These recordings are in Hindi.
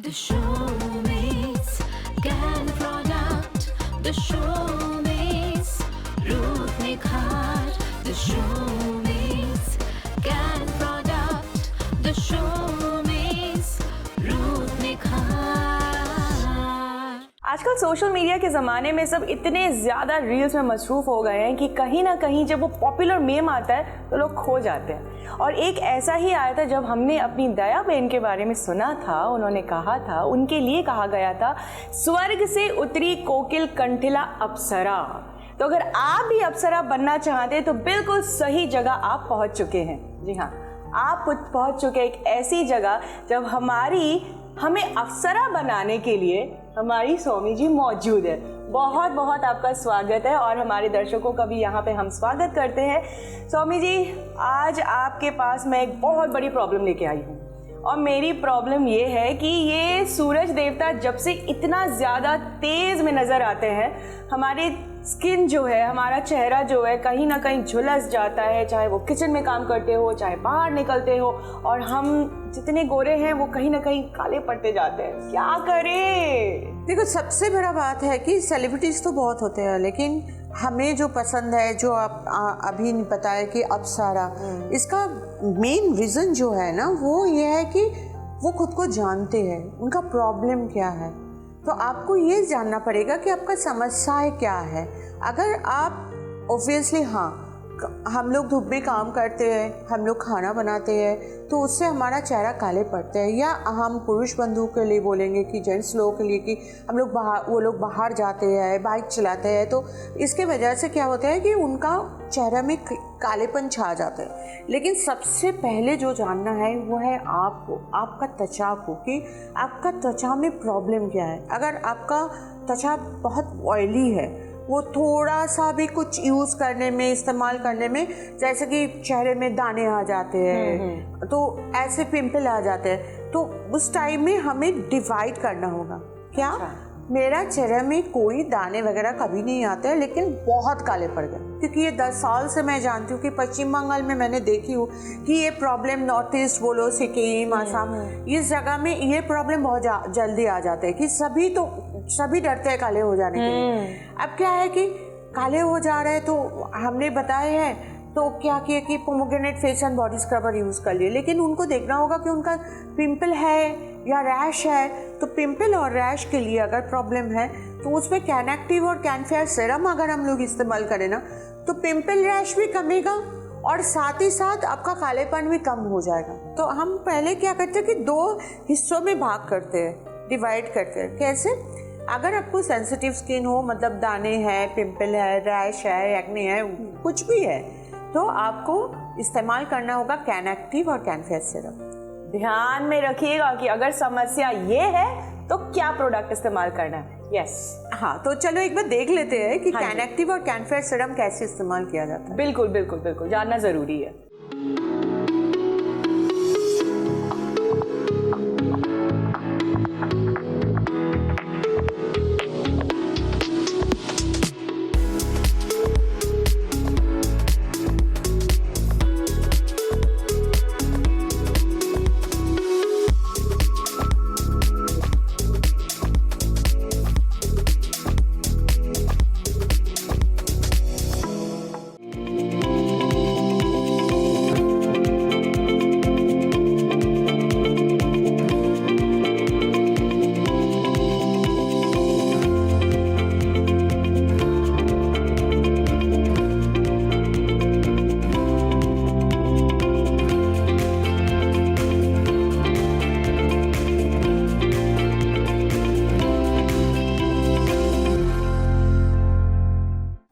The Showmates, Gan Product, The Showmates, रूप निखार, The Showmates, Gan Product, The Showmates, रूप निखार। आजकल सोशल मीडिया के ज़माने में सब इतने ज़्यादा रील्स में मसरूफ़ हो गए हैं कि कहीं ना कहीं जब वो पॉपुलर मेम आता है तो लोग खो जाते हैं। और एक ऐसा ही आया था जब हमने अपनी दया बहन के बारे में सुना था। उन्होंने कहा था, उनके लिए कहा गया था, स्वर्ग से उतरी कोकिल कंठिला अप्सरा। तो अगर आप भी अप्सरा बनना चाहते हैं तो बिल्कुल सही जगह आप पहुंच चुके हैं। जी हाँ, आप पहुंच चुके हैं एक ऐसी जगह जब हमें अप्सरा बनाने के लिए हमारी सौमी जी मौजूद है। बहुत बहुत आपका स्वागत है और हमारे दर्शकों का भी यहाँ पे हम स्वागत करते हैं। सौमी जी, आज आपके पास मैं एक बहुत बड़ी प्रॉब्लम लेके आई हूँ और मेरी प्रॉब्लम ये है कि ये सूरज देवता जब से इतना ज़्यादा तेज़ में नज़र आते हैं, हमारे स्किन जो है, हमारा चेहरा जो है कहीं ना कहीं झुलस जाता है। चाहे वो किचन में काम करते हो, चाहे बाहर निकलते हो, और हम जितने गोरे हैं वो कहीं ना कहीं काले पड़ते जाते हैं। क्या करें? देखो, सबसे बड़ा बात है कि सेलिब्रिटीज़ तो बहुत होते हैं, लेकिन हमें जो पसंद है, जो आप अभी बताया कि अप्सरा, इसका मेन रीज़न जो है ना, वो ये है कि वो खुद को जानते हैं उनका प्रॉब्लम क्या है। तो आपको ये जानना पड़ेगा कि आपका समस्या क्या है। अगर आप ऑब्वियसली, हाँ, हम लोग धूप में काम करते हैं, हम लोग खाना बनाते हैं, तो उससे हमारा चेहरा काले पड़ते हैं। या हम पुरुष बंधु के लिए बोलेंगे कि जेंट्स लोगों के लिए कि हम लोग वो लोग बाहर जाते हैं, बाइक चलाते हैं, तो इसके वजह से क्या होता है कि उनका चेहरा में कालेपन छा जाता है। लेकिन सबसे पहले जो जानना है वो है आपको, आपका त्वचा को, कि आपका त्वचा में प्रॉब्लम क्या है। अगर आपका त्वचा बहुत ऑयली है, वो थोड़ा सा भी कुछ यूज़ करने में, इस्तेमाल करने में, जैसे कि चेहरे में दाने आ जाते हैं, तो ऐसे पिंपल आ जाते हैं, तो उस टाइम में हमें डिवाइड करना होगा। क्या मेरा चेहरे में कोई दाने वगैरह कभी नहीं आते हैं, लेकिन बहुत काले पड़ गए, क्योंकि ये 10 साल से मैं जानती हूँ कि पश्चिम बंगाल में मैंने देखी हूँ कि ये प्रॉब्लम, नॉर्थ ईस्ट बोलो, सिक्किम, आसाम, इस जगह में ये प्रॉब्लम बहुत जल्दी आ जाते हैं कि सभी डरते हैं काले हो जाने के लिए। अब क्या है कि काले हो जा रहे हैं, तो हमने बताए हैं, तो क्या किया कि pomegranate face and body scrubber use कर लिए। लेकिन उनको देखना होगा कि उनका पिंपल है या रैश है। तो पिंपल और रैश के लिए अगर प्रॉब्लम है तो उसमें कैनएक्टिव और कैनफेयर सीरम अगर हम लोग इस्तेमाल करें ना, तो पिंपल रैश भी कमेगा और साथ ही साथ आपका कालेपन भी कम हो जाएगा। तो हम पहले क्या करते हैं कि 2 हिस्सों में भाग करते हैं, डिवाइड करते हैं। कैसे? अगर आपको सेंसिटिव स्किन हो, मतलब दाने हैं, पिंपल है, रैश है, एक्ने है, कुछ भी है, तो आपको इस्तेमाल करना होगा कैनएक्टिव और कैनफेयर सीरम। ध्यान में रखिएगा कि अगर समस्या ये है तो क्या प्रोडक्ट इस्तेमाल करना है। यस, हाँ, तो चलो एक बार देख लेते हैं कि कैनएक्टिव और कैनफेयर सीरम कैसे इस्तेमाल किया जाता है। बिल्कुल बिल्कुल बिल्कुल, जानना ज़रूरी है।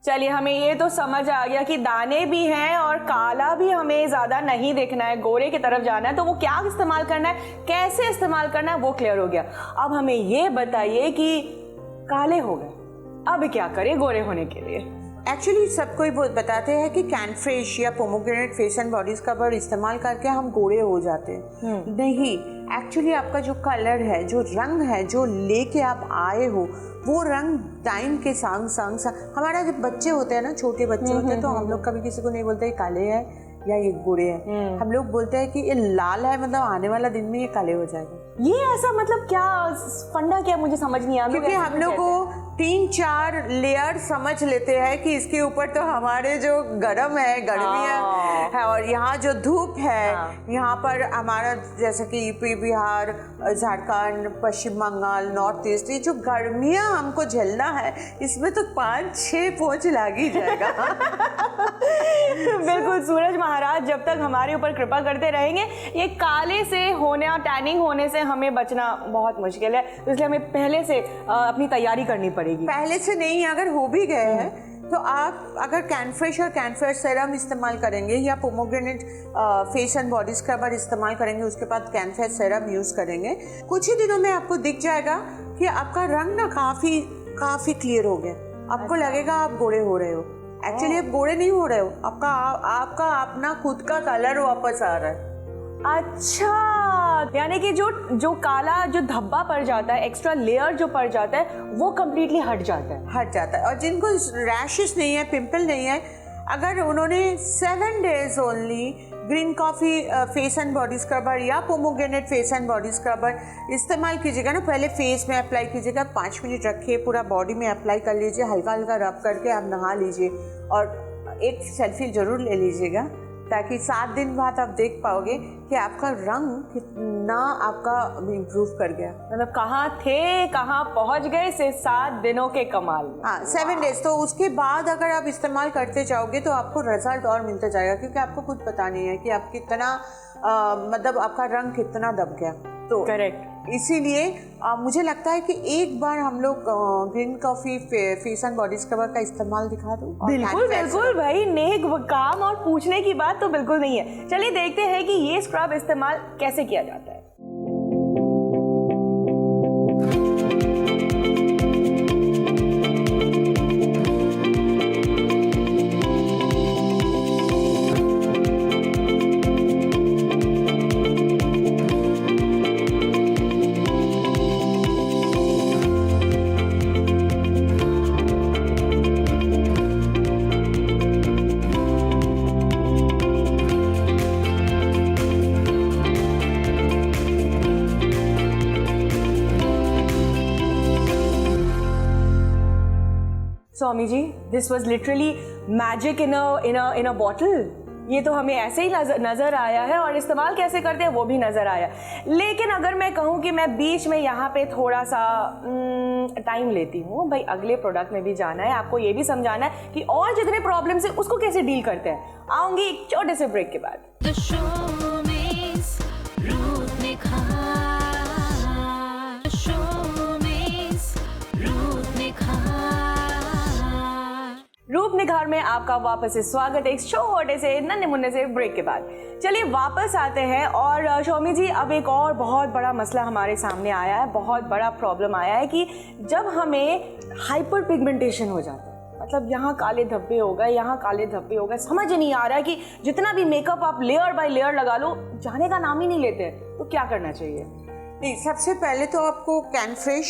चलिए, हमें ये तो समझ आ गया कि दाने भी हैं और काला भी हमें ज़्यादा नहीं देखना है, गोरे की तरफ जाना है। तो वो क्या इस्तेमाल करना है, कैसे इस्तेमाल करना है, वो क्लियर हो गया। अब हमें ये बताइए कि काले हो गए, अब क्या करें गोरे होने के लिए? एक्चुअली सबको ही बताते हैं कि कैनफ्रेश या pomegranate face and body scrubber इस्तेमाल करके हम गोरे हो जाते हैं। नहीं, एक्चुअली आपका जो कलर है, जो रंग है, जो लेके आप आए हो, वो रंग टाइम के संग हमारा जब बच्चे होते हैं ना, छोटे बच्चे होते हैं, तो हम लोग कभी किसी को नहीं बोलते काले हैं या ये गोरे हैं। हम लोग बोलते हैं कि ये लाल है, मतलब आने वाला दिन में ये काले हो जाएगा। ये ऐसा मतलब क्या फंडा क्या, मुझे समझ नहीं आया। क्योंकि हम लोग को 3-4 लेयर समझ लेते हैं कि इसके ऊपर तो हमारे जो गर्म है, गर्मियाँ है, और यहाँ जो धूप है, यहाँ पर हमारा जैसे कि यूपी, बिहार, झारखंड, पश्चिम बंगाल, नॉर्थ ईस्ट, ये जो गर्मियाँ हमको झेलना है, इसमें तो 5-6 पोंछ लाग ही जाएगा। बिल्कुल, सूरज महाराज जब तक हमारे ऊपर कृपा करते रहेंगे, ये काले से होने और टैनिंग होने से हमें बचना बहुत मुश्किल है। तो इसलिए हमें पहले से अपनी तैयारी करनी पड़ेगी। पहले से नहीं, अगर हो भी गए हैं तो आप अगर कैनफ्रेश और कैनफ्रेश सेरम इस्तेमाल करेंगे या pomegranate face and body scrubber इस्तेमाल करेंगे, उसके बाद कैनफ्रेश सेरम यूज़ करेंगे, कुछ ही दिनों में आपको दिख जाएगा कि आपका रंग ना काफ़ी क्लियर हो गया। आपको लगेगा आप गोरे हो रहे हो। एक्चुअली आप गोरे नहीं हो रहे हो, आपका अपना खुद का कलर वापस आ रहा है। अच्छा, यानी कि जो काला जो धब्बा पड़ जाता है, एक्स्ट्रा लेयर जो पड़ जाता है, वो कम्प्लीटली हट जाता है। और जिनको रैशेस नहीं है, पिंपल नहीं है, अगर उन्होंने 7 days only green coffee face and body scrubber या pomegranate face and body scrubber इस्तेमाल कीजिएगा ना, पहले फेस में अप्लाई कीजिएगा, 5 मिनट रखिए, पूरा बॉडी में अप्लाई कर लीजिए, हल्का हल्का रब करके आप नहा लीजिए और एक सेल्फी ज़रूर ले लीजिएगा, ताकि 7 दिन बाद आप देख पाओगे कि आपका रंग कितना आपका इम्प्रूव कर गया। मतलब कहाँ थे, कहाँ पहुँच गए, से 7 दिनों के कमाल। हाँ, 7 डेज। तो उसके बाद अगर आप इस्तेमाल करते जाओगे तो आपको रिजल्ट और मिलता जाएगा, क्योंकि आपको कुछ पता नहीं है कि आप कितना मतलब आपका रंग कितना दब गया। तो करेक्ट, इसीलिए मुझे लगता है कि एक बार हम लोग green coffee face and body scrubber का इस्तेमाल दिखा दूँ। बिल्कुल भाई, नेक काम और पूछने की बात तो बिल्कुल नहीं है। चलिए देखते हैं कि ये स्क्रब इस्तेमाल कैसे किया जाता है। Swami ji, this was literally magic in a bottle. ये तो हमें ऐसे ही नज़र आया है और इस्तेमाल कैसे करते हैं वो भी नज़र आया। लेकिन अगर मैं कहूँ कि मैं बीच में यहाँ पे थोड़ा सा टाइम लेती हूँ, भाई अगले प्रोडक्ट में भी जाना है, आपको ये भी समझाना है कि और जितने प्रॉब्लम्स है उसको कैसे डील करते हैं। आऊँगी एक छोटे से ब्रेक के बाद। रूप निखार में आपका वापस से स्वागत है एक छोटे से नन्हे मुन्ने से ब्रेक के बाद। चलिए वापस आते हैं और शौमी जी, अब एक और बहुत बड़ा मसला हमारे सामने आया है, बहुत बड़ा प्रॉब्लम आया है कि जब हमें हाइपर पिगमेंटेशन हो जाता है, मतलब यहाँ काले धब्बे हो गए, यहाँ काले धब्बे हो गए, समझ नहीं आ रहा है कि जितना भी मेकअप आप लेयर बाय लेयर लगा लो, जाने का नाम ही नहीं लेते, तो क्या करना चाहिए? नहीं, सबसे पहले तो आपको कैनफ्रेश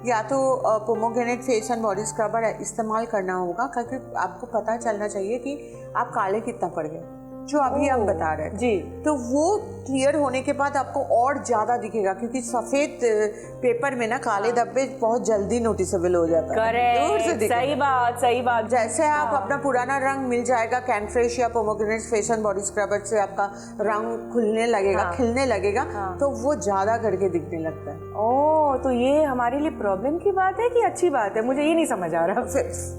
या तो pomegranate face and body scrubber इस्तेमाल करना होगा, क्योंकि आपको पता चलना चाहिए कि आप काले कितना पड़ गए, जो अभी हम बता रहे हैं जी। तो वो क्लियर होने के बाद आपको और ज़्यादा दिखेगा, क्योंकि सफ़ेद पेपर में ना काले धब्बे बहुत जल्दी नोटिसेबल हो जाता है। करेक्ट, सही बात। जैसे आप अपना पुराना रंग मिल जाएगा कैनफ्रेश या pomegranate face and body scrubber से, आपका रंग खुलने लगेगा, खिलने लगेगा, तो वो ज़्यादा करके दिखने लगता है। ओह, तो ये हमारे लिए प्रॉब्लम की बात है कि अच्छी बात है? मुझे ये नहीं समझ आ रहा।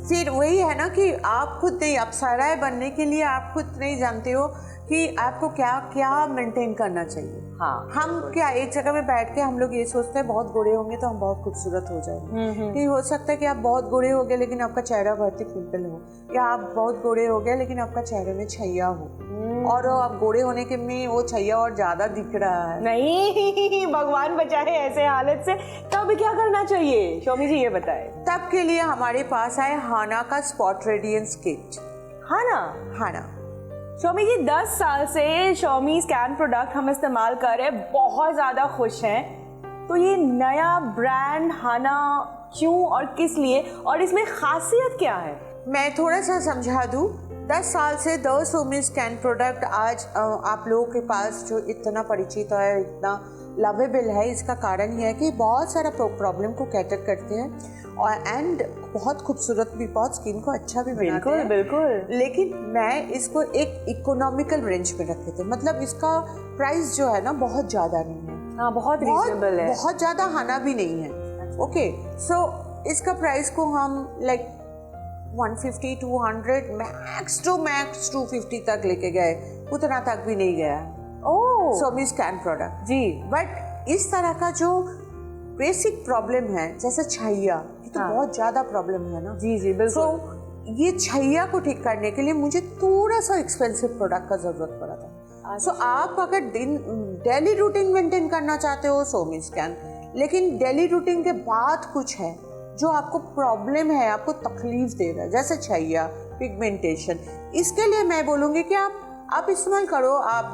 फिर वही है ना कि आप खुद नहीं, अप्सराएं बनने के लिए आप खुद नहीं जानते हो कि आपको क्या क्या मेंटेन करना चाहिए। हाँ, हम क्या एक जगह में बैठ के हम लोग ये सोचते हैं बहुत गोरे होंगे तो हम बहुत खूबसूरत हो जाएंगे। कि हो सकता है कि आप बहुत गोरे हो गए लेकिन आपका चेहरा भर्ती पिंपल हो, या आप बहुत गोरे हो गए लेकिन आपका चेहरे में छैया हो, और आप गोरे होने के में वो छैया और ज्यादा दिख रहा है। नहीं, भगवान बचाए ऐसे हालत से। तब क्या करना चाहिए शौमी जी, ये बताएं। तब के लिए हमारे पास है हाना का स्पॉट रेडियंस किट। हाना शौमी जी, 10 साल से शौमी स्कैन प्रोडक्ट हम इस्तेमाल कर रहे हैं, बहुत ज़्यादा खुश हैं। तो ये नया ब्रांड हाना क्यों और किस लिए, और इसमें खासियत क्या है? मैं थोड़ा सा समझा दूँ। 10 साल से द सोमी स्कैन प्रोडक्ट आज आप लोगों के पास जो इतना परिचित है, इतना लवेबल है, इसका कारण यह है कि बहुत सारा प्रॉब्लम को कैटर करते हैं और एंड बहुत खूबसूरत भी, बहुत स्किन को अच्छा भी बनाते हैं। बिल्कुल। लेकिन मैं इसको एक इकोनॉमिकल रेंज में रखे थे, मतलब इसका प्राइस जो है ना बहुत ज़्यादा नहीं है। हाँ, बहुत रीजनेबल है, बहुत ज़्यादा हाना भी नहीं है। ओके, सो इसका प्राइस को हम लाइक 150 200 मैक्स टू मैक्स 250 तक लेके गए, उतना तक भी नहीं गया। ओह, सोमी स्कैन प्रोडक्ट जी। बट इस तरह का जो बेसिक प्रॉब्लम है जैसे छैया, ये तो बहुत ज़्यादा प्रॉब्लम है ना। जी जी बिल्कुल। So, ये छैया को ठीक करने के लिए मुझे थोड़ा सा एक्सपेंसिव प्रोडक्ट का ज़रूरत पड़ा था। सो आप अगर डेली रूटीन मेंटेन करना चाहते हो सोमी स्कैन, लेकिन डेली रूटीन के बाद कुछ है जो आपको प्रॉब्लम है, आपको तकलीफ दे रहा है, जैसे छैया, पिगमेंटेशन, इसके लिए मैं बोलूँगी कि आप इस्तेमाल करो। आप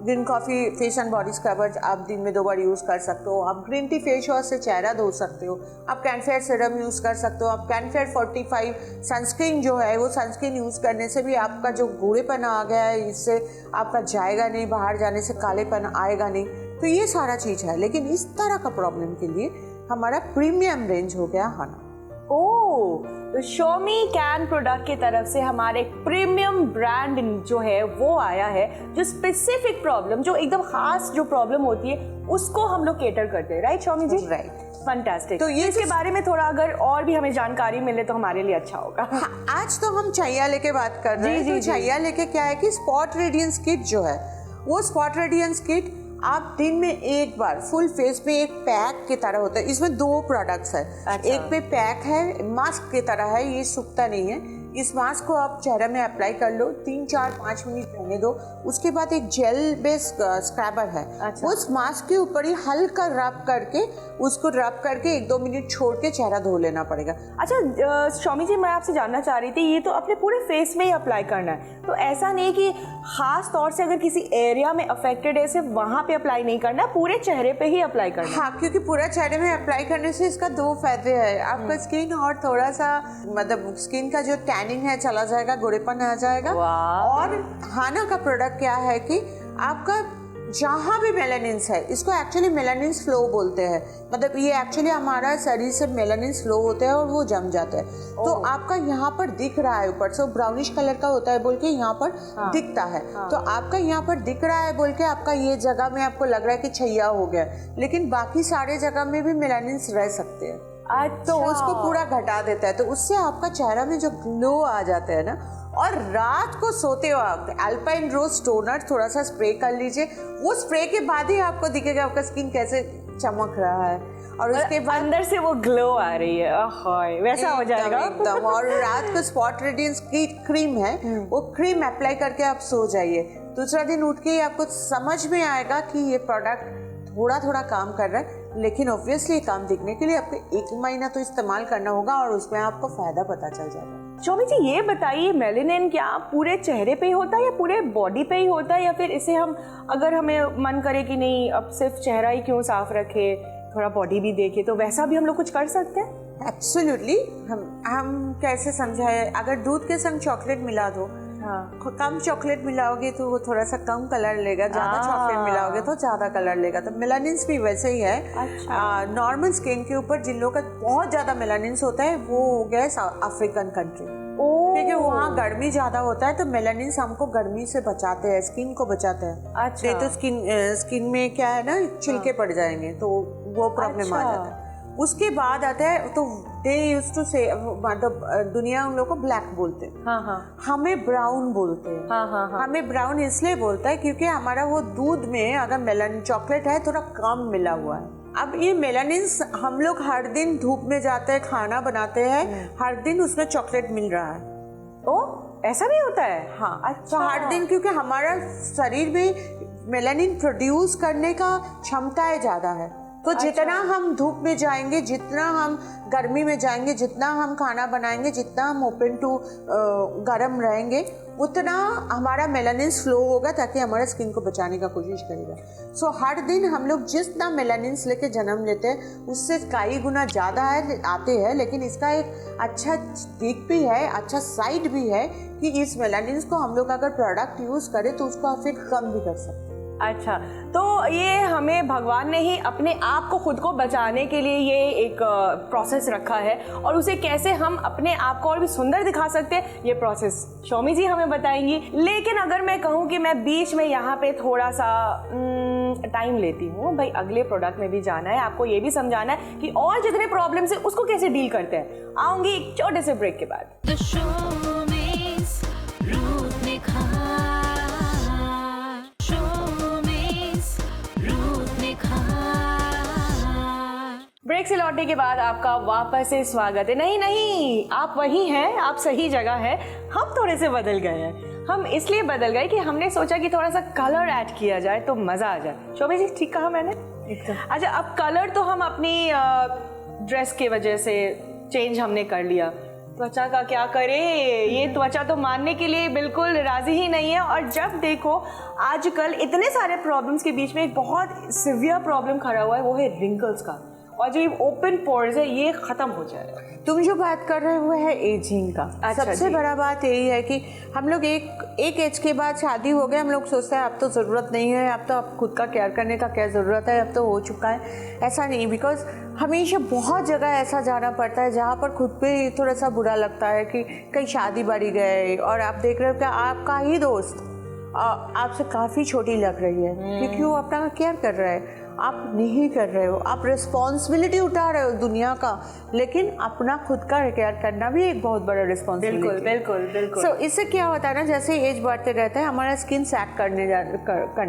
green coffee face and body scrubber आप दिन में 2 बार यूज़ कर सकते हो। आप ग्रीन टी फेस वॉश से चेहरा धो सकते हो। आप कैनफेयर सीरम यूज़ कर सकते हो। आप कैनफेयर 45 सनस्क्रीन जो है वो सनस्क्रीन यूज़ करने से भी आपका जो गूढ़ेपन आ गया है, इससे आपका जाएगा नहीं, बाहर जाने से कालेपन आएगा नहीं। तो ये सारा चीज़ है। लेकिन इस तरह का प्रॉब्लम के लिए हमारा प्रीमियम रेंज हो गया हाना। ओह, तो शोमी कैन प्रोडक्ट की तरफ से हमारे प्रीमियम ब्रांड जो है वो आया है, जो स्पेसिफिक प्रॉब्लम, जो एकदम खास जो प्रॉब्लम होती है उसको हम लोग केटर करते हैं, right Shomi ji? Right, fantastic. तो ये इसके बारे में थोड़ा अगर और भी हमें जानकारी मिले तो हमारे लिए अच्छा होगा। हाँ, आज तो हम छैया लेके बात कर रहे हैं। तो छैया लेके क्या है कि स्पॉट रेडियंस किट जो है, वो स्पॉट रेडियंस किट आप दिन में एक बार फुल फेस पे एक पैक की तरह होता है। इसमें 2 प्रोडक्ट्स है। अच्छा। एक पे पैक है, मास्क की तरह है, ये सूखता नहीं है। इस मास्क को आप चेहरे में अप्लाई कर लो, 3-4-5 मिनट रहने दो। उसके बाद एक जेल बेस्ड स्क्रबर है। अच्छा। उस मास्क के ऊपर ही हल्का रब करके, उसको रब करके 1-2 मिनट छोड़ के चेहरा धो लेना पड़ेगा। अच्छा शोमी जी, मैं आपसे जानना चाह रही थी, ये तो अपने पूरे फेस में ही अप्लाई करना है, तो ऐसा नहीं कि खास तौर से अगर किसी एरिया में अफेक्टेड है सिर्फ वहाँ पे अप्लाई नहीं करना, पूरे चेहरे पे ही अप्लाई करना है? हाँ, क्योंकि पूरा चेहरे में अप्लाई करने से इसका 2 फायदे हैं। आपका स्किन और थोड़ा सा मतलब स्किन का जो टैनिंग है चला जाएगा, गोरेपन आ जाएगा। और हाना का प्रोडक्ट क्या है कि आपका जहाँ भी मेलानिन्स है, इसको एक्चुअली मेलानिन्स फ्लो बोलते हैं। मतलब ये एक्चुअली हमारा शरीर से मेलानिन्स फ्लो होते हैं और वो जम जाते हैं। तो आपका यहाँ पर दिख रहा है, ऊपर से ब्राउनिश कलर का होता है बोल के यहाँ पर दिखता है। तो आपका यहाँ पर दिख रहा है बोल के आपका ये जगह में आपको लग रहा है कि छैया हो गया, लेकिन बाकी सारे जगह में भी मेलानिन्स रह सकते हैं। तो उसको पूरा घटा देता है। तो उससे आपका चेहरा में जो ग्लो आ जाता है ना, और रात को सोते हो आप अल्पाइन रोज टोनर थोड़ा सा स्प्रे कर लीजिए। वो स्प्रे के बाद ही आपको दिखेगा आपका स्किन कैसे चमक रहा है, और उसके बाद अंदर से वो ग्लो आ रही है, वैसा हो जाएगा एकदम। और रात को स्पॉट रेडियंस की क्रीम है, वो क्रीम अप्लाई करके आप सो जाइए। दूसरा दिन उठ के ही आपको समझ में आएगा कि ये प्रोडक्ट थोड़ा थोड़ा काम कर रहा है, लेकिन ऑब्वियसली काम दिखने के लिए आपको 1 महीना तो इस्तेमाल करना होगा और उसमें आपको फायदा पता चल जाएगा। शोमी जी, ये बताइए, मेलानिन क्या पूरे चेहरे पे ही होता है या पूरे बॉडी पे ही होता है, या फिर इसे हम अगर हमें मन करे कि नहीं अब सिर्फ चेहरा ही क्यों साफ रखे, थोड़ा बॉडी भी देखे, तो वैसा भी हम लोग कुछ कर सकते हैं? एब्सोल्युटली। हम कैसे समझाए, अगर दूध के संग चॉकलेट मिला दो, कम चॉकलेट मिलाओगे तो वो थोड़ा सा कम कलर लेगा, ज्यादा चॉकलेट मिलाओगे तो ज्यादा कलर लेगा। तो मेलानिन्स भी वैसे ही है। अच्छा। नॉर्मल स्किन के ऊपर जिन लोगों का बहुत ज्यादा मेलानिन्स होता है वो हो गया अफ्रीकन कंट्री, क्योंकि वहाँ गर्मी ज्यादा होता है। तो मेलानिन्स हमको गर्मी से बचाते हैं, स्किन को बचाते हैं। अच्छा। नहीं तो स्किन में क्या है ना, छिलके पड़ जाएंगे, तो वो प्रॉब्लम आ जाता है। उसके बाद आता है, तो दे यूज्ड टू से, मतलब दुनिया उन लोगों को ब्लैक बोलते हैं। हमें ब्राउन बोलते हैं। हमें ब्राउन इसलिए बोलता है क्योंकि हमारा वो दूध में अगर मेलानिन चॉकलेट है थोड़ा कम मिला हुआ है। अब ये मेलानिन्स हम लोग हर दिन धूप में जाते हैं, खाना बनाते हैं, हर दिन उसमें चॉकलेट मिल रहा है। ओ, ऐसा भी होता है? हाँ। अच्छा। तो हर दिन, क्योंकि हमारा शरीर में मेलानिन प्रोड्यूस करने का क्षमताएं ज़्यादा है, तो जितना हम धूप में जाएंगे, जितना हम गर्मी में जाएंगे, जितना हम खाना बनाएंगे, जितना हम ओपन टू गर्म रहेंगे, उतना हमारा मेलानिन स्लो होगा ताकि हमारा स्किन को बचाने का कोशिश करेगा। सो हर दिन हम लोग जितना मेलानिन लेके जन्म लेते हैं उससे कई गुना ज़्यादा आते हैं, लेकिन इसका एक अच्छा दिक भी है, अच्छा साइड भी है कि इस मेलानिन को हम लोग अगर प्रोडक्ट यूज़ करें तो उसको अफेक्ट कम भी कर सकते हैं। अच्छा, तो ये हमें भगवान ने ही अपने आप को खुद को बचाने के लिए ये एक प्रोसेस रखा है, और उसे कैसे हम अपने आप को और भी सुंदर दिखा सकते हैं ये प्रोसेस शौमी जी हमें बताएंगी। लेकिन अगर मैं कहूँ कि मैं बीच में यहाँ पे थोड़ा सा टाइम लेती हूँ, भाई अगले प्रोडक्ट में भी जाना है, आपको ये भी समझाना है कि और जितने प्रॉब्लम्स है उसको कैसे डील करते हैं। आऊँगी एक छोटे से ब्रेक के बाद। The showbiz, रूप निखार। ब्रेक से लौटने के बाद आपका वापस से स्वागत है। नहीं, आप वही हैं, आप सही जगह हैं। हम थोड़े से बदल गए हैं। हम इसलिए बदल गए कि हमने सोचा कि थोड़ा सा कलर ऐड किया जाए तो मज़ा आ जाए। शोभा जी ठीक कहा मैंने? एकदम। अच्छा, अब कलर तो हम अपनी ड्रेस की वजह से चेंज हमने कर लिया, त्वचा का क्या करें? ये त्वचा तो मानने के लिए बिल्कुल राजी ही नहीं है। और जब देखो आजकल इतने सारे प्रॉब्लम्स के बीच में एक बहुत सिवियर प्रॉब्लम खड़ा हुआ है, वो है रिंकल्स का, और जो ओपन पोर्स है ये खत्म हो जाएगा। तुम जो बात कर रहे हो वो है एजिंग का। अच्छा, सबसे बड़ा बात यही है कि हम लोग एक एज के बाद शादी हो गए, हम लोग सोचते हैं अब तो ज़रूरत नहीं है, अब तो अब खुद का केयर करने का क्या ज़रूरत है, अब तो हो चुका है। ऐसा नहीं, बिकॉज हमेशा बहुत जगह ऐसा जाना पड़ता है जहाँ पर खुद पे थोड़ा सा बुरा लगता है कि कहीं शादी बढ़ी गए और आप देख रहे हो कि आपका ही दोस्त आपसे काफ़ी छोटी लग रही है क्योंकि वो अपना केयर कर रहा है, आप नहीं कर रहे हो, आप रिस्पॉन्सिबिलिटी उठा रहे हो दुनिया का, लेकिन अपना खुद का केयर करना भी एक बहुत बड़ा रिस्पॉन्सिबिलिटी। बिल्कुल। सो इससे क्या होता है ना, जैसे एज बढ़ते रहता है हमारा स्किन सैग करने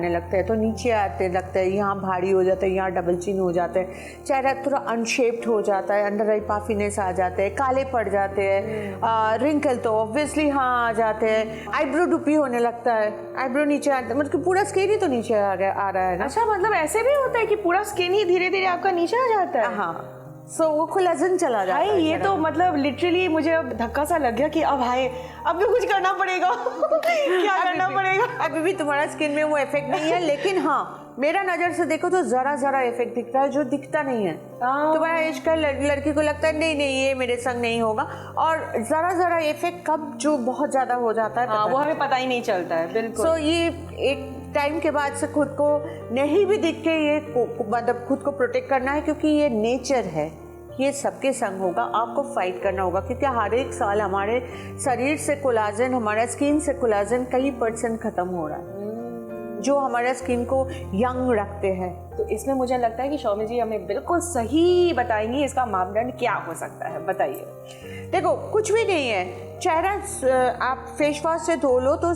लगता है, तो नीचे आते लगता है, यहाँ भारी हो जाता है, यहाँ डबल चिन हो जाते हैं, चेहरा थोड़ा अनशेप्ड हो जाता है, अंडर आई पाफीनेस आ जाते हैं, काले पड़ जाते हैं, रिंकल तो ऑब्वियसली हाँ आ जाते हैं, आईब्रो डुपी होने लगता है, आईब्रो नीचे आते, मतलब पूरा स्किन ही तो नीचे आ रहा है ना। अच्छा, मतलब ऐसे भी होता है कि पूरा स्किन ही धीरे धीरे आपका नीचे आ जाता है? हाँ, सो वो कोलेजन चला जाता है। ये तो मतलब लिटरली मुझे अब धक्का सा लग गया कि अब अब भी कुछ करना पड़ेगा। क्या करना पड़ेगा? अभी भी तुम्हारा स्किन में वो इफेक्ट नहीं है, लेकिन हाँ मेरा नज़र से देखो तो जरा इफेक्ट दिख रहा है जो दिखता नहीं है। तुम्हारा एज का लड़की को लगता है नहीं ये मेरे संग नहीं होगा, और जरा इफेक्ट कब जो बहुत ज़्यादा हो जाता है वो हमें पता ही नहीं चलता है। बिल्कुल। सो ये एक टाइम के बाद से खुद को नहीं भी दिख के ये मतलब खुद को प्रोटेक्ट करना है, क्योंकि ये नेचर है, ये सबके संग होगा, आपको फाइट करना होगा, क्योंकि हर एक साल हमारे शरीर से कोलाजन, हमारा स्किन से कोलाजन कई % खत्म हो रहा है जो हमारा स्किन को यंग रखते हैं। तो इसमें मुझे लगता है कि शौमी जी हमें बिल्कुल सही बताएंगी इसका मापदंड क्या हो सकता है, बताइए। देखो कुछ भी नहीं है, चेहरा आप फेस वॉश से धो लो तो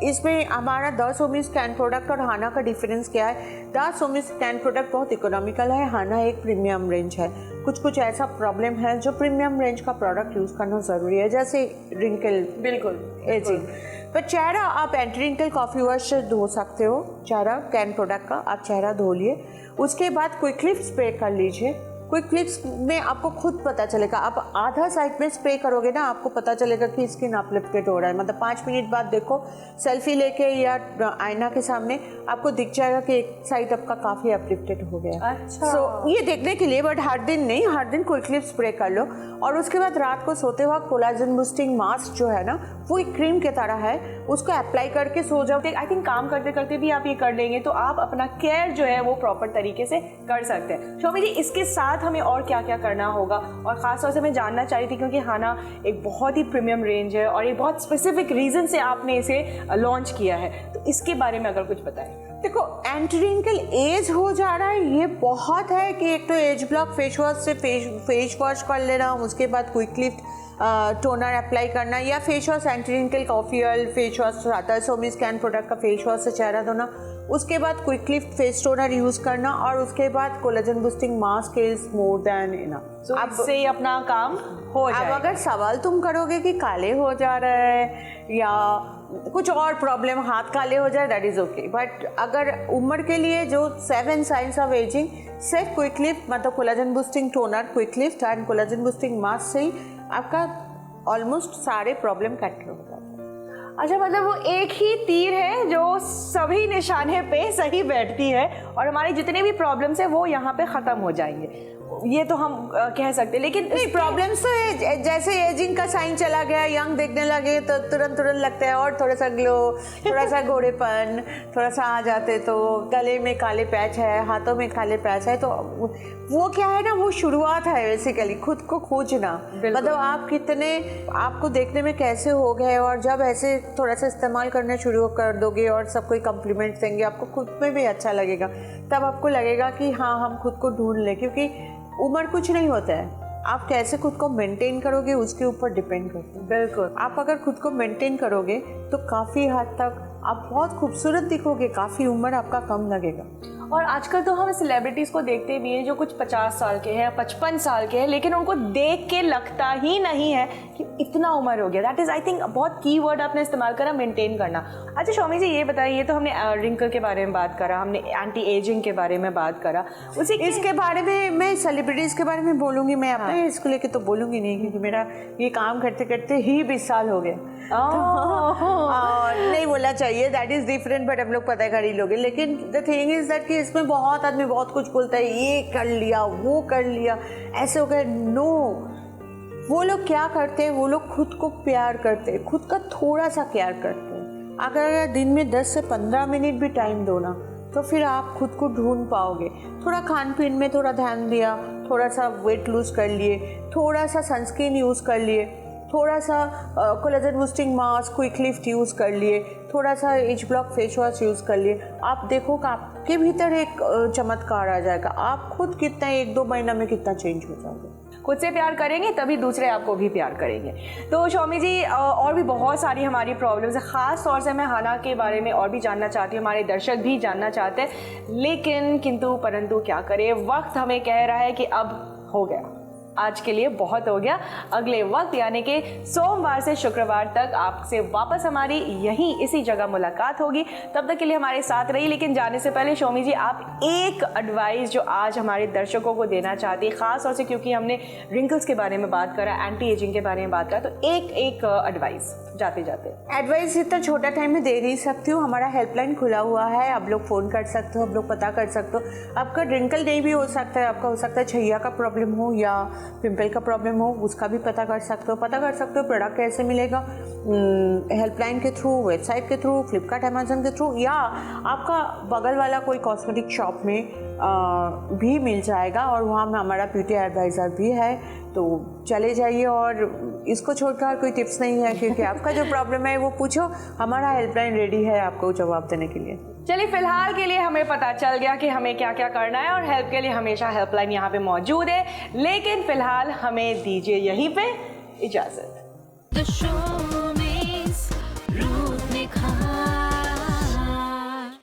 इसमें हमारा 10 ओमिस कैन प्रोडक्ट और हाना का डिफरेंस क्या है। 10 ओमिस कैन प्रोडक्ट बहुत इकोनॉमिकल है, हाना एक प्रीमियम रेंज है। कुछ ऐसा प्रॉब्लम है जो प्रीमियम रेंज का प्रोडक्ट यूज़ करना ज़रूरी है, जैसे रिंकल, बिल्कुल एजिंग। पर चेहरा आप एंटी रिंकल कॉफ़ी वॉश से धो सकते हो, चेहरा कैन प्रोडक्ट का आप चेहरा धो लिए, उसके बाद क्विक लिफ्ट स्प्रे कर लीजिए। क्विक लिफ्ट में आपको खुद पता चलेगा, आप आधा साइड में स्प्रे करोगे ना, आपको पता चलेगा कि स्किन अपलिफ्टेड हो रहा है। मतलब 5 मिनट बाद देखो सेल्फी लेके या आईना के सामने आपको दिख जाएगा कि एक साइड आपका काफ़ी अपलिफ्टेड हो गया। अच्छा। सो ये देखने के लिए, बट हर दिन नहीं, हर दिन क्विक लिफ्ट स्प्रे कर लो, और उसके बाद रात को सोते वक्त कोलाजन बूस्टिंग मास्क जो है ना, वो एक क्रीम की तरह है, उसको अप्लाई करके सो जाओ। आई थिंक काम करते करते भी आप ये कर लेंगे तो आप अपना केयर जो है वो प्रॉपर तरीके से कर सकते हैं। शौमी जी, इसके साथ हमें और क्या क्या करना होगा? और ख़ास तौर से मैं जानना चाह रही थी क्योंकि हाना एक बहुत ही प्रीमियम रेंज है और एक बहुत स्पेसिफिक रीज़न से आपने इसे लॉन्च किया है, तो इसके बारे में अगर कुछ बताएं। देखो एंटी रिंकल एज हो जा रहा है, ये बहुत है कि एक तो एज ब्लॉक फेस वॉश से फेस वॉश कर लेना, उसके बाद क्विक लिफ्ट टोनर अप्लाई करना, या face wash anti wrinkle coffee oil face wash 10 ओमिस कैन प्रोडक्ट का फेस वॉश से चेहरा धोना, उसके बाद quick lift face toner use करना, और उसके बाद collagen boosting mask is more than enough. अब से ही अपना काम हो जाएगा। अब अगर सवाल तुम करोगे कि काले हो जा रहे हैं या कुछ और प्रॉब्लम, हाथ काले हो जाए, दैट इज ओके। बट अगर उम्र के लिए जो 7 साइंस ऑफ एजिंग, सिर्फ क्विक लिफ्ट मतलब collagen boosting toner, quick lift and collagen boosting mask से ही आपका ऑलमोस्ट सारे प्रॉब्लम कंट्रोल हो जाते हैं। अच्छा, मतलब वो एक ही तीर है जो सभी निशाने पे सही बैठती है और हमारे जितने भी प्रॉब्लम्स है वो यहाँ पे ख़त्म हो जाएंगे, ये तो हम कह सकते हैं। लेकिन नहीं, प्रॉब्लम्स तो है, जैसे एजिंग का साइन चला गया, यंग देखने लगे तो तुरंत लगता है और थोड़ा सा ग्लो, थोड़ा सा गोरेपन थोड़ा सा आ जाते, तो गले में काले पैच है, हाथों में काले पैच है, तो वो क्या है ना, वो शुरुआत है बेसिकली खुद को खोजना। मतलब आप कितने आपको देखने में कैसे हो गए, और जब ऐसे थोड़ा सा इस्तेमाल करना शुरू कर दोगे और सब कोई कम्प्लीमेंट देंगे, आपको खुद में भी अच्छा लगेगा, तब आपको लगेगा कि हाँ हम खुद को ढूंढ लें। क्योंकि उम्र कुछ नहीं होता है, आप कैसे खुद को मेंटेन करोगे उसके ऊपर डिपेंड करते हैं। बिल्कुल, आप अगर खुद को मेंटेन करोगे तो काफ़ी हद तक आप बहुत खूबसूरत दिखोगे, काफ़ी उम्र आपका कम लगेगा। और आजकल तो हम सेलिब्रिटीज़ को देखते भी हैं जो कुछ 50 साल के हैं, 55 साल के हैं, लेकिन उनको देख के लगता ही नहीं है कि इतना उम्र हो गया। दैट इज़ आई थिंक बहुत की वर्ड आपने इस्तेमाल करा, मेंटेन करना। अच्छा शौमी जी, ये बताइए, तो हमने रिंकल के बारे में बात करा, हमने एंटी एजिंग के बारे में बात करा, उसी इसके बारे में मैं सेलिब्रिटीज़ के बारे में बोलूँगी, मैं अपने इसको लेके तो बोलूँगी नहीं, क्योंकि मेरा ये काम करते करते ही 20 साल हो गए। नहीं बोलना चाहिए, दैट इज़ डिफरेंट, बट हम लोग पता कर ही लोगे। लेकिन द थिंग इज़ दैट कि इसमें बहुत आदमी बहुत कुछ बोलता है, ये कर लिया, वो कर लिया, ऐसे हो गए। नो, वो लोग क्या करते हैं, वो लोग खुद को प्यार करते हैं, खुद का थोड़ा सा केयर करते हैं। अगर दिन में 10 से 15 मिनट भी टाइम दो ना, तो फिर आप खुद को ढूंढ पाओगे। थोड़ा खान पीन में थोड़ा ध्यान दिया, थोड़ा सा वेट लूज कर लिए, थोड़ा सा सनस्क्रीन यूज़ कर लिए, थोड़ा सा collagen boosting mask, quick lift use कर लिए, थोड़ा सा age block face wash use कर लिए, आप देखो कि आपके भीतर एक चमत्कार आ जाएगा। आप खुद कितना 1-2 महीना में कितना चेंज हो जाओगे। खुद से प्यार करेंगे तभी दूसरे आपको भी प्यार करेंगे। तो शौमी जी, और भी बहुत सारी हमारी प्रॉब्लम्स है, ख़ास तौर से मैं हाना के बारे में और भी जानना चाहती हूँ, हमारे दर्शक भी जानना चाहते हैं, लेकिन किंतु परंतु क्या करें, वक्त हमें कह रहा है कि अब हो गया, आज के लिए बहुत हो गया। अगले वक्त यानी कि सोमवार से शुक्रवार तक आपसे वापस हमारी यहीं इसी जगह मुलाकात होगी। तब तक के लिए हमारे साथ रही। लेकिन जाने से पहले शौमी जी, आप एक एडवाइस जो आज हमारे दर्शकों को देना चाहती है, ख़ास तौर से क्योंकि हमने रिंकल्स के बारे में बात करा, एंटी एजिंग के बारे में बात करा, तो एक एडवाइस जाते जाते। एडवाइस इतना छोटा टाइम में दे नहीं सकती हूँ। हमारा हेल्पलाइन खुला हुआ है, आप लोग फ़ोन कर सकते हो, आप लोग पता कर सकते हो। आपका रिंकल नहीं भी हो सकता है, आपका हो सकता है छैया का प्रॉब्लम हो या पिंपल का प्रॉब्लम हो, उसका भी पता कर सकते हो। प्रोडक्ट कैसे मिलेगा, हेल्पलाइन के थ्रू, वेबसाइट के थ्रू, फ्लिपकार्ट, अमेजन के थ्रू, या आपका बगल वाला कोई कॉस्मेटिक शॉप में भी मिल जाएगा, और वहाँ में हमारा ब्यूटी एडवाइज़र भी है। तो चले जाइए, और इसको छोड़कर कोई टिप्स नहीं है, क्योंकि आपका जो प्रॉब्लम है वो पूछो, हमारा हेल्पलाइन रेडी है आपको जवाब देने के लिए। चलिए, फिलहाल के लिए हमें पता चल गया कि हमें क्या क्या करना है, और हेल्प के लिए हमेशा हेल्पलाइन यहाँ पे मौजूद है। लेकिन फिलहाल हमें दीजिए यहीं पे इजाज़त। The show